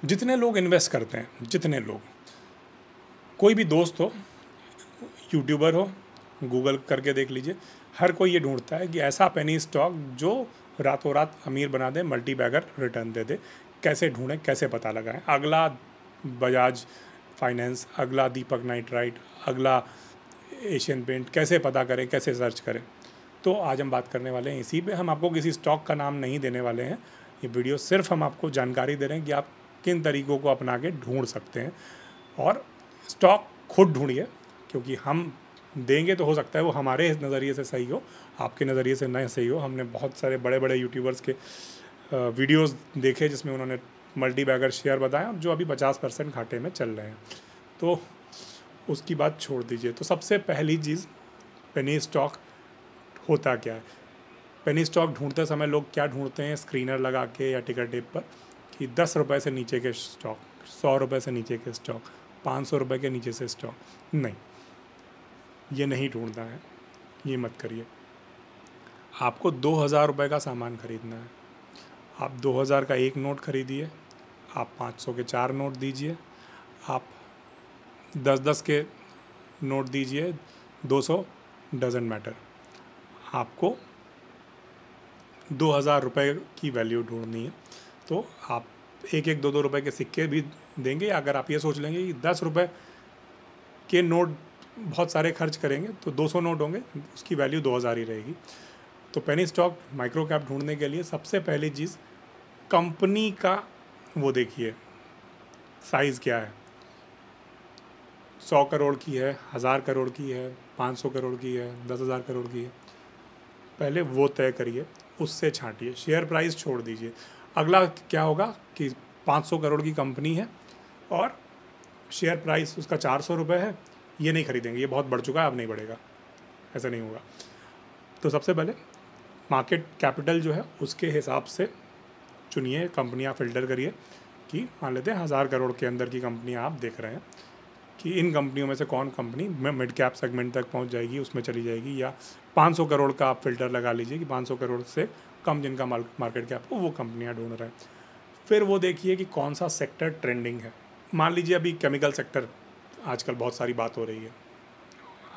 जितने लोग इन्वेस्ट करते हैं, जितने लोग, कोई भी दोस्त हो, यूट्यूबर हो, गूगल करके देख लीजिए, हर कोई ये ढूंढता है कि ऐसा पेनी स्टॉक जो रातों रात अमीर बना दे, मल्टी बैगर रिटर्न दे दे। कैसे ढूंढें, कैसे पता लगाएं? अगला बजाज फाइनेंस, अगला दीपक नाइट्राइट, अगला एशियन पेंट, कैसे पता करें, कैसे सर्च करें? तो आज हम बात करने वाले हैं इसी पे। हम आपको किसी स्टॉक का नाम नहीं देने वाले हैं, ये वीडियो सिर्फ हम आपको जानकारी दे रहे हैं कि आप किन तरीक़ों को अपना के ढूंढ सकते हैं। और स्टॉक खुद ढूंढिए, क्योंकि हम देंगे तो हो सकता है वो हमारे नज़रिए से सही हो, आपके नज़रिए से नहीं सही हो। हमने बहुत सारे बड़े बड़े यूट्यूबर्स के वीडियोस देखे जिसमें उन्होंने मल्टी बैगर शेयर बताए और जो अभी 50% घाटे में चल रहे हैं, तो उसकी बात छोड़ दीजिए। तो सबसे पहली चीज़, पेनी स्टॉक होता क्या है? पेनी स्टॉक ढूंढते समय लोग क्या ढूंढते हैं? स्क्रीनर लगा के या टिकर टेप पर कि 10 रुपये से नीचे के स्टॉक, 100 रुपये से नीचे के स्टॉक, 500 रुपये के नीचे से स्टॉक। नहीं, ये नहीं ढूंढना है, ये मत करिए। आपको 2000 रुपये का सामान खरीदना है, आप 2000 का एक नोट खरीदिए, आप 500 के 4 नोट दीजिए, आप 10-10 के नोट दीजिए, 200, डजेंट मैटर। आपको 2000 रुपये की वैल्यू ढूंढनी है। तो आप 1-1, 2-2 रुपये के सिक्के भी देंगे। अगर आप ये सोच लेंगे कि 10 रुपये के नोट बहुत सारे खर्च करेंगे तो 200 नोट होंगे, उसकी वैल्यू 2000 ही रहेगी। तो पेनी स्टॉक माइक्रो कैप ढूंढने के लिए सबसे पहली चीज़, कंपनी का वो देखिए साइज़ क्या है। 100 करोड़ की है, 1000 करोड़ की है, 500 करोड़ की है, 10,000 करोड़ की है, पहले वो तय करिए, उससे छांटिए। शेयर प्राइस छोड़ दीजिए। अगला क्या होगा कि 500 करोड़ की कंपनी है और शेयर प्राइस उसका 400 रुपये है, ये नहीं खरीदेंगे, ये बहुत बढ़ चुका है, अब नहीं बढ़ेगा, ऐसा नहीं होगा। तो सबसे पहले मार्केट कैपिटल जो है उसके हिसाब से चुनिए, कंपनियां फ़िल्टर करिए कि मान लेते हैं 1000 करोड़ के अंदर की कंपनियां आप देख रहे हैं कि इन कंपनियों में से कौन कंपनी मिड कैप सेगमेंट तक पहुंच जाएगी, उसमें चली जाएगी। या 500 करोड़ का आप फ़िल्टर लगा लीजिए कि 500 करोड़ से कम जिनका मार्केट कैप हो वो कंपनियाँ ढूंढ रहे हैं। फिर वो देखिए कि कौन सा सेक्टर ट्रेंडिंग है। मान लीजिए अभी केमिकल सेक्टर आजकल बहुत सारी बात हो रही है,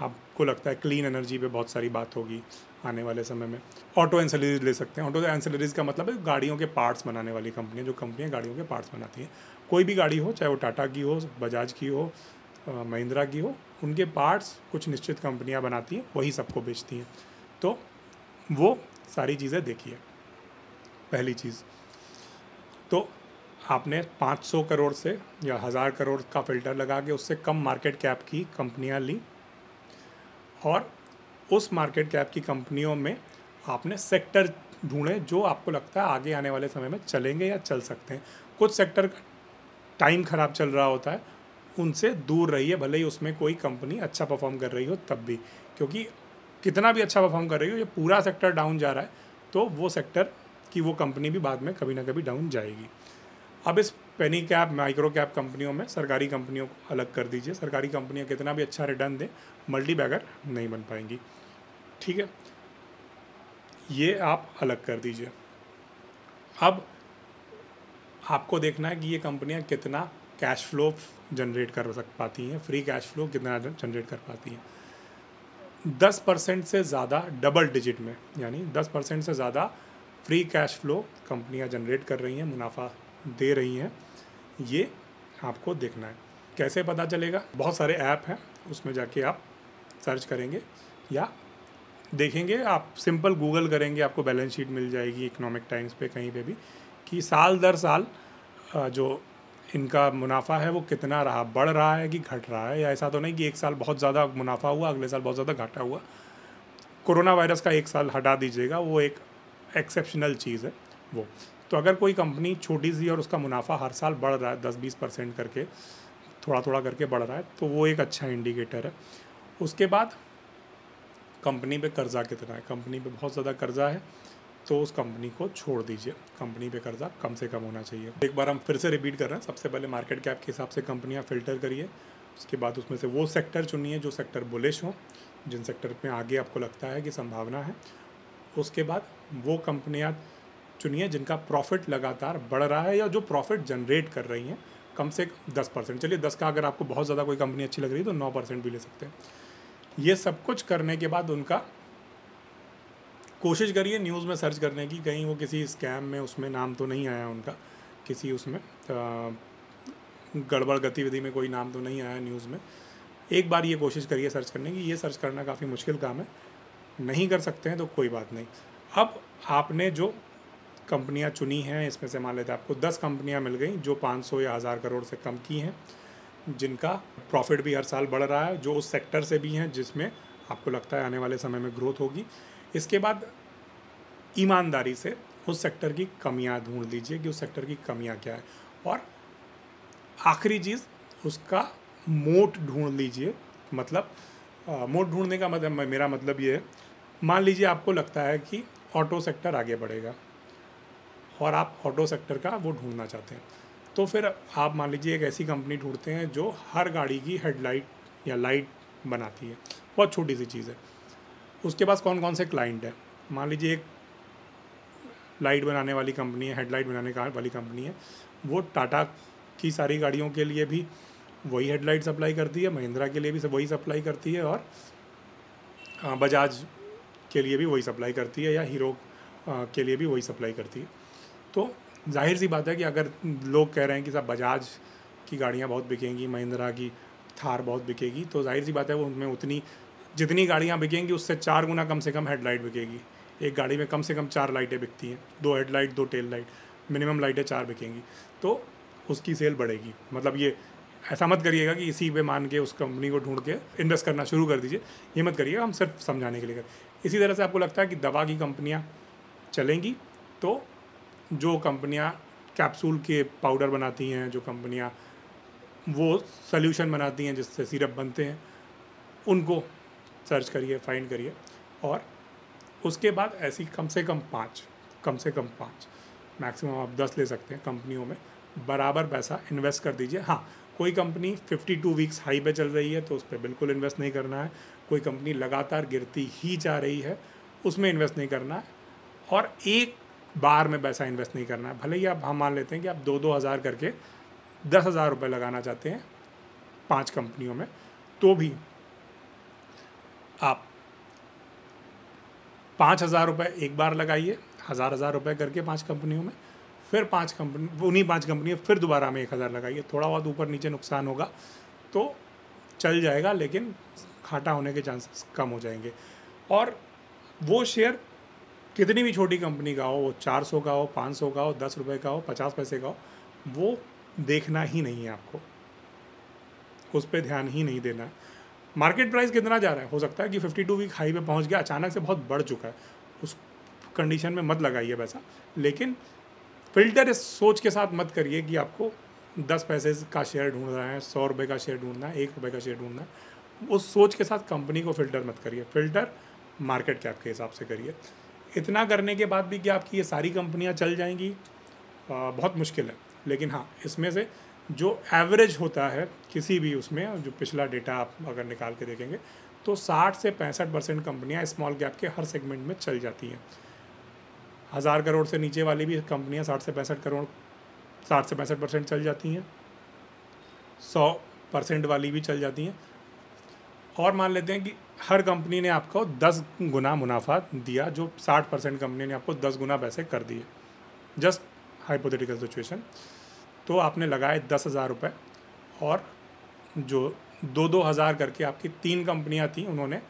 आपको लगता है क्लीन एनर्जी पे बहुत सारी बात होगी आने वाले समय में। ऑटो एंसिलरीज ले सकते हैं। ऑटो एंसिलरीज का मतलब है गाड़ियों के पार्ट्स बनाने वाली कंपनियाँ, जो कंपनियाँ गाड़ियों के पार्ट्स बनाती हैं। कोई भी गाड़ी हो, चाहे वो टाटा की हो, बजाज की हो, महिंद्रा की हो, उनके पार्ट्स कुछ निश्चित कंपनियाँ बनाती हैं, वही सबको बेचती हैं। तो वो सारी चीज़ें देखिए। पहली चीज़ तो आपने 500 करोड़ से या 1000 करोड़ का फ़िल्टर लगा के उससे कम मार्केट कैप की कंपनियां ली, और उस मार्केट कैप की कंपनियों में आपने सेक्टर ढूंढे जो आपको लगता है आगे आने वाले समय में चलेंगे या चल सकते हैं। कुछ सेक्टर का टाइम ख़राब चल रहा होता है, उनसे दूर रहिए, भले ही उसमें कोई कंपनी अच्छा परफॉर्म कर रही हो तब भी, क्योंकि कितना भी अच्छा परफॉर्म कर रही हो, ये पूरा सेक्टर डाउन जा रहा है तो वो सेक्टर की वो कंपनी भी बाद में कभी ना कभी डाउन जाएगी। अब इस पेनी कैप माइक्रो कैप कंपनियों में सरकारी कंपनियों को अलग कर दीजिए। सरकारी कंपनियां कितना भी अच्छा रिटर्न दें, मल्टी बैगर नहीं बन पाएंगी, ठीक है, ये आप अलग कर दीजिए। अब आपको देखना है कि ये कंपनियां कितना कैश फ्लो जनरेट कर पाती हैं, फ्री कैश फ्लो कितना जनरेट कर पाती हैं। 10% से ज़्यादा डबल डिजिट में, यानी 10% से ज़्यादा फ्री कैश फ्लो कंपनियां जनरेट कर रही हैं, मुनाफा दे रही हैं, ये आपको देखना है। कैसे पता चलेगा? बहुत सारे ऐप हैं, उसमें जाके आप सर्च करेंगे या देखेंगे, आप सिंपल गूगल करेंगे, आपको बैलेंस शीट मिल जाएगी इकोनॉमिक टाइम्स पे, कहीं पे भी, कि साल दर साल जो इनका मुनाफा है वो कितना रहा, बढ़ रहा है कि घट रहा है। या ऐसा तो नहीं कि एक साल बहुत ज़्यादा मुनाफा हुआ, अगले साल बहुत ज़्यादा घाटा हुआ। कोरोना वायरस का एक साल हटा दीजिएगा, वो एक एक्सेप्शनल चीज़ है वो। तो अगर कोई कंपनी छोटी सी और उसका मुनाफा हर साल बढ़ रहा है 10-20% करके, थोड़ा थोड़ा करके बढ़ रहा है, तो वो एक अच्छा इंडिकेटर है। उसके बाद कंपनी पे कर्ज़ा कितना है। कंपनी पे बहुत ज़्यादा कर्ज़ा है तो उस कंपनी को छोड़ दीजिए, कंपनी पे कर्ज़ा कम से कम होना चाहिए। एक बार हम फिर से रिपीट कर रहे हैं, सबसे पहले मार्केट कैप के हिसाब से कंपनियां फ़िल्टर करिए। उसके बाद उसमें से वो सेक्टर चुनिए जो सेक्टर बुलिश हो, जिन सेक्टर में आगे आपको लगता है कि संभावना है। उसके बाद वो कंपनियां चुनिए जिनका प्रॉफिट लगातार बढ़ रहा है या जो प्रॉफिट जनरेट कर रही हैं कम से 10%। चलिए 10 का अगर आपको बहुत ज़्यादा कोई कंपनी अच्छी लग रही है तो 9% भी ले सकते हैं। ये सब कुछ करने के बाद उनका कोशिश करिए न्यूज़ में सर्च करने की, कहीं वो किसी स्कैम में उसमें नाम तो नहीं आया उनका, किसी उसमें गड़बड़ गतिविधि में कोई नाम तो नहीं आया न्यूज़ में। एक बार ये कोशिश करिए सर्च करने की। ये सर्च करना काफ़ी मुश्किल काम है, नहीं कर सकते हैं तो कोई बात नहीं। अब आपने जो कंपनियां चुनी हैं इसमें से मान लेते हैं आपको 10 कंपनियां मिल गई जो 500 या 1000 करोड़ से कम की हैं, जिनका प्रॉफिट भी हर साल बढ़ रहा है, जो उस सेक्टर से भी हैं जिसमें आपको लगता है आने वाले समय में ग्रोथ होगी। इसके बाद ईमानदारी से उस सेक्टर की कमियां ढूंढ लीजिए कि उस सेक्टर की कमियां क्या है, और आखिरी चीज़ उसका मोट ढूंढ लीजिए। मतलब मोट ढूंढने का मतलब मेरा मतलब ये है, मान लीजिए आपको लगता है कि ऑटो सेक्टर आगे बढ़ेगा और आप ऑटो सेक्टर का वो ढूंढना चाहते हैं, तो फिर आप मान लीजिए एक ऐसी कंपनी ढूंढते हैं जो हर गाड़ी की हेडलाइट या लाइट बनाती है। बहुत छोटी सी चीज़ है। उसके पास कौन कौन से क्लाइंट हैं, मान लीजिए एक लाइट बनाने वाली कंपनी है, हेडलाइट बनाने वाली कंपनी है, वो टाटा की सारी गाड़ियों के लिए भी वही हेडलाइट सप्लाई करती है, महिंद्रा के लिए भी वही सप्लाई करती है, और बजाज के लिए भी वही सप्लाई करती है, या हीरो के लिए भी वही सप्लाई करती है। तो जाहिर सी बात है कि अगर लोग कह रहे हैं कि साहब बजाज की गाड़ियाँ बहुत बिकेंगी, महिंद्रा की थार बहुत बिकेगी, तो जाहिर सी बात है वो उनमें उतनी जितनी गाड़ियाँ बिकेंगी उससे 4 गुना कम से कम हेडलाइट बिकेगी। एक गाड़ी में कम से कम 4 लाइटें बिकती हैं, 2 हेडलाइट 2 टेल लाइट, मिनिमम लाइटें 4 बिकेंगी, तो उसकी सेल बढ़ेगी। मतलब ये ऐसा मत करिएगा कि इसी पे मान के उस कंपनी को ढूंढ के इन्वेस्ट करना शुरू कर दीजिए, ये मत करिएगा, हम सिर्फ समझाने के लिए कर। इसी तरह से आपको लगता है कि दवा की कंपनियाँ चलेंगी, तो जो कंपनियाँ कैप्सूल के पाउडर बनाती हैं, जो कंपनियाँ वो सॉल्यूशन बनाती हैं जिससे सिरप बनते हैं, उनको सर्च करिए, फाइंड करिए, और उसके बाद ऐसी कम से कम 5 मैक्सिमम आप 10 ले सकते हैं कंपनियों में बराबर पैसा इन्वेस्ट कर दीजिए। हाँ, कोई कंपनी 52 वीक्स हाई पे चल रही है तो उस पर बिल्कुल इन्वेस्ट नहीं करना है। कोई कंपनी लगातार गिरती ही जा रही है उसमें इन्वेस्ट नहीं करना है, और एक बार में पैसा इन्वेस्ट नहीं करना है। भले ही आप हम मान लेते हैं कि आप 2-2 हज़ार करके 10,000 रुपये लगाना चाहते हैं 5 कंपनियों में, तो भी आप 5,000 रुपये एक बार लगाइए, हज़ार रुपये करके 5 कंपनियों में, फिर 5 कंपनी उन्हीं 5 कंपनियों फिर दोबारा में 1,000 लगाइए। थोड़ा बहुत ऊपर नीचे नुकसान होगा तो चल जाएगा, लेकिन घाटा होने के चांसेस कम हो जाएंगे। और वो शेयर कितनी भी छोटी कंपनी का हो, वो 400 का हो, 500 का हो, 10 रुपये का हो, 50 पैसे का हो, वो देखना ही नहीं है आपको, उस पर ध्यान ही नहीं देना है। मार्केट प्राइस कितना जा रहा है, हो सकता है कि 52 वीक हाई पे पहुंच गया, अचानक से बहुत बढ़ चुका है, उस कंडीशन में मत लगाइए पैसा। लेकिन फिल्टर इस सोच के साथ मत करिए कि आपको 10 पैसे का शेयर ढूंढ रहा है, 100 रुपये का शेयर ढूंढना है, 1 रुपये का शेयर ढूंढना है। उस सोच के साथ कंपनी को फ़िल्टर मत करिए, फ़िल्टर मार्केट कैप के हिसाब से करिए। इतना करने के बाद भी कि आपकी ये सारी कंपनियां चल जाएंगी, बहुत मुश्किल है। लेकिन हाँ, इसमें से जो एवरेज होता है किसी भी उसमें, जो पिछला डेटा आप अगर निकाल के देखेंगे तो 60 से 65% कंपनियां स्मॉल कैप के हर सेगमेंट में चल जाती हैं। 1,000 करोड़ से नीचे वाली भी कंपनियां 60 से 65% चल जाती हैं, 100% वाली भी चल जाती हैं। और मान लेते हैं कि हर कंपनी ने आपको 10 गुना मुनाफा दिया, जो 60% कंपनी ने आपको 10 गुना पैसे कर दिए, जस्ट हाइपोथेटिकल सिचुएशन। तो आपने लगाए 10,000 रुपये, और जो 2-2 हज़ार करके आपकी 3 कंपनियां थी, उन्होंने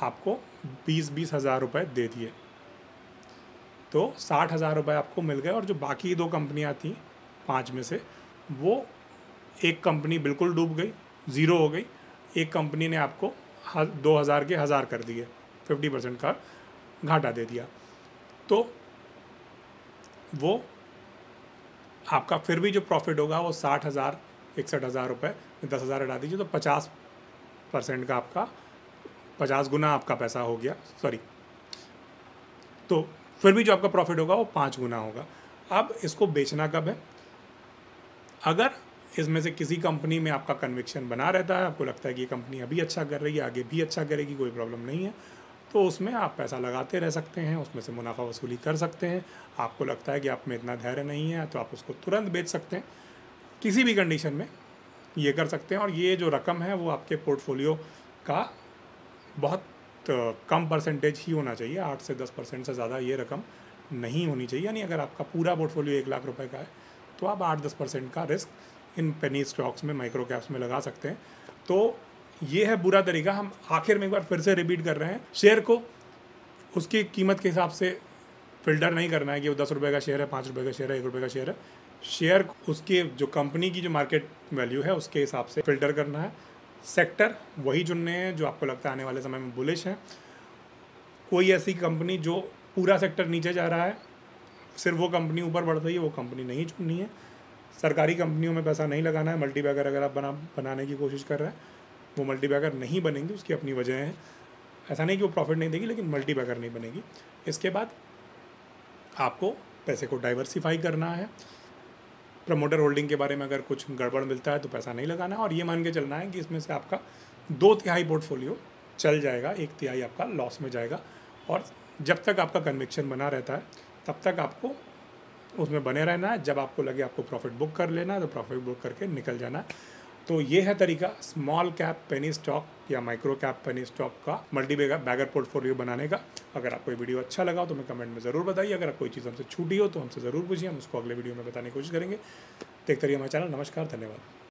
आपको 20-20 हज़ार रुपये दे दिए, तो 60,000 रुपये आपको मिल गए। और जो बाकी 2 कंपनियां थी 5 में से, वो एक कंपनी बिल्कुल डूब गई, ज़ीरो हो गई, एक कंपनी ने आपको 2,000 के 1,000 कर दिए, 50% का घाटा दे दिया। तो वो आपका फिर भी जो प्रॉफिट होगा वो 60,000 61,000 रुपये, 10,000 हटा दीजिए तो 50% का आपका 50 गुना आपका पैसा हो गया, सॉरी, तो फिर भी जो आपका प्रॉफिट होगा वो 5 गुना होगा। अब इसको बेचना कब है? अगर इसमें से किसी कंपनी में आपका कन्विक्शन बना रहता है, आपको लगता है कि ये कंपनी अभी अच्छा कर रही है, आगे भी अच्छा करेगी, कोई प्रॉब्लम नहीं है, तो उसमें आप पैसा लगाते रह सकते हैं, उसमें से मुनाफा वसूली कर सकते हैं। आपको लगता है कि आप में इतना धैर्य नहीं है तो आप उसको तुरंत बेच सकते हैं, किसी भी कंडीशन में ये कर सकते हैं। और ये जो रकम है वो आपके पोर्टफोलियो का बहुत कम परसेंटेज ही होना चाहिए, 8 से 10% से ज़्यादा ये रकम नहीं होनी चाहिए। यानी अगर आपका पूरा पोर्टफोलियो 1 लाख रुपए का है तो आप 8-10% का रिस्क इन पेनी स्टॉक्स में, माइक्रो कैप्स में लगा सकते हैं। तो ये है बुरा तरीका। हम आखिर में एक बार फिर से रिपीट कर रहे हैं, शेयर को उसकी कीमत के हिसाब से फ़िल्टर नहीं करना है कि वो 10 रुपये का शेयर है, 5 रुपये का शेयर है, 1 रुपये का शेयर है। शेयर उसके जो कंपनी की जो मार्केट वैल्यू है उसके हिसाब से फ़िल्टर करना है। सेक्टर वही चुनने हैं जो आपको लगता है आने वाले समय में बुलिश है। कोई ऐसी कंपनी जो पूरा सेक्टर नीचे जा रहा है, सिर्फ वो कंपनी ऊपर बढ़ रही है, वो कंपनी नहीं चुननी है। सरकारी कंपनियों में पैसा नहीं लगाना है। मल्टीबैगर अगर आप बनाने की कोशिश कर रहे हैं, वो मल्टीबैगर नहीं बनेंगी, उसकी अपनी वजह है। ऐसा नहीं कि वो प्रॉफिट नहीं देगी, लेकिन मल्टीबैगर नहीं बनेगी। इसके बाद आपको पैसे को डाइवर्सिफाई करना है। प्रमोटर होल्डिंग के बारे में अगर कुछ गड़बड़ मिलता है तो पैसा नहीं लगाना है, और ये मान के चलना है कि इसमें से आपका 2/3 पोर्टफोलियो चल जाएगा, 1/3 आपका लॉस में जाएगा। और जब तक आपका कन्विक्शन बना रहता है तब तक आपको उसमें बने रहना है। जब आपको लगे आपको प्रॉफिट बुक कर लेना है तो प्रॉफिट बुक करके निकल जाना है। तो ये है तरीका स्मॉल कैप पेनी स्टॉक या माइक्रो कैप पेनी स्टॉक का बैगर पोर्टफोलियो बनाने का। अगर आपको ये वीडियो अच्छा लगा तो हमें कमेंट में ज़रूर बताइए। अगर कोई चीज़ हमसे छूटी हो तो हमसे ज़रूर पूछिए, हम उसको अगले वीडियो में बताने की कोशिश करेंगे। देखते रहिए हमारे चैनल। नमस्कार, धन्यवाद।